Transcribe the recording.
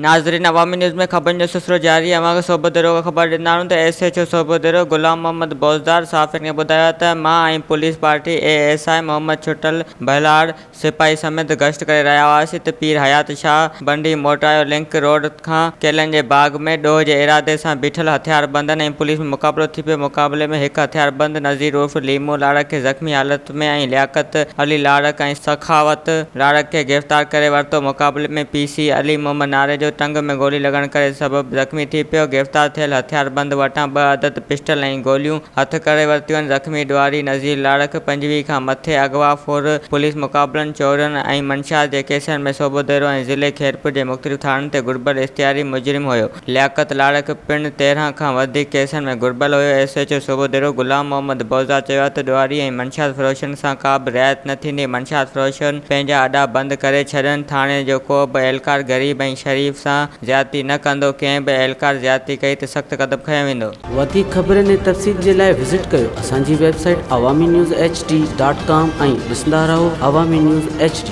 नाज़रीन, अवामी न्यूज़ में खबर जो सिलसिलो जारी है। अवां सोबदेरो ख़बर ॾिना त SHO सोबदेरो गुलाम मोहम्मद बोज़दार साफ़िन खे ॿुधायो त मां ऐं पुलिस पार्टी ASI मोहम्मद छुटल बहलाड़ सिपाही समेत गश्त करे रहिया हुआसीं त पीर हयात शाह बंडी मोटायो लिंक रोड खां केलनि जे बाग़ में ॾोह जे इरादे सां बीठल हथियारबंदनि ऐं पुलिस में मुक़ाबिलो थी पियो। मुक़ाबले में हिकु हथियारबंद नज़ीर उर्फ़ लीमू लाड़क खे ज़ख़्मी हालत में ऐं लियाकत अली लाड़क ऐं सखावत लाड़क खे गिरफ़्तार करे वरितो। मुक़ाबले में PC अली मोहम्मद नारे जो टंग में गोली लॻण करे सबबि ज़ख़्मी थी पियो। गिरफ़्तार थियल हथियारबंद वटां 2 अदद पिस्टल ऐं गोलियूं हथ करे वरितियूं आहिनि। ज़ख़्मी ॾुआरी नज़ीर लाड़क 25 खां मथे अगवा फोर पुलिस मुक़ाबलनि चोरियुनि ऐं मंशात जे केसनि में सोबदेरो ऐं ज़िले खैरपुर जे मुख़्तलिफ़ थाणनि ते घुरिबल इश्तिहारी मुजरिम हुयो। लियाकत लाड़क पिणु 13 खां वधीक केसनि में घुरिबल हुयो। SHO सोबदेरो गुलाम मोहम्मद बोज़दार चयो त ॾुआरी ऐं मंशात फ़रोशनि सां का बि रिआयत न थींदी। मंशात फ़रोशनि पंहिंजा अॾा बंदि करे छॾनि। थाणे जो को बि एहलकार ग़रीब ऐं शरीफ़ सां ज़्यादती न कंदो। कंहिं बि एहलकार ज़्यादती कई त सख़्तु क़दम खंयो वेंदो। वधीक ख़बरनि ऐं तफ़सील जे लाइ विज़िट कयो असांजी वेबसाइट awami news hd.com ऐं ॾिसंदा रहो अवामी न्यूज़ HD।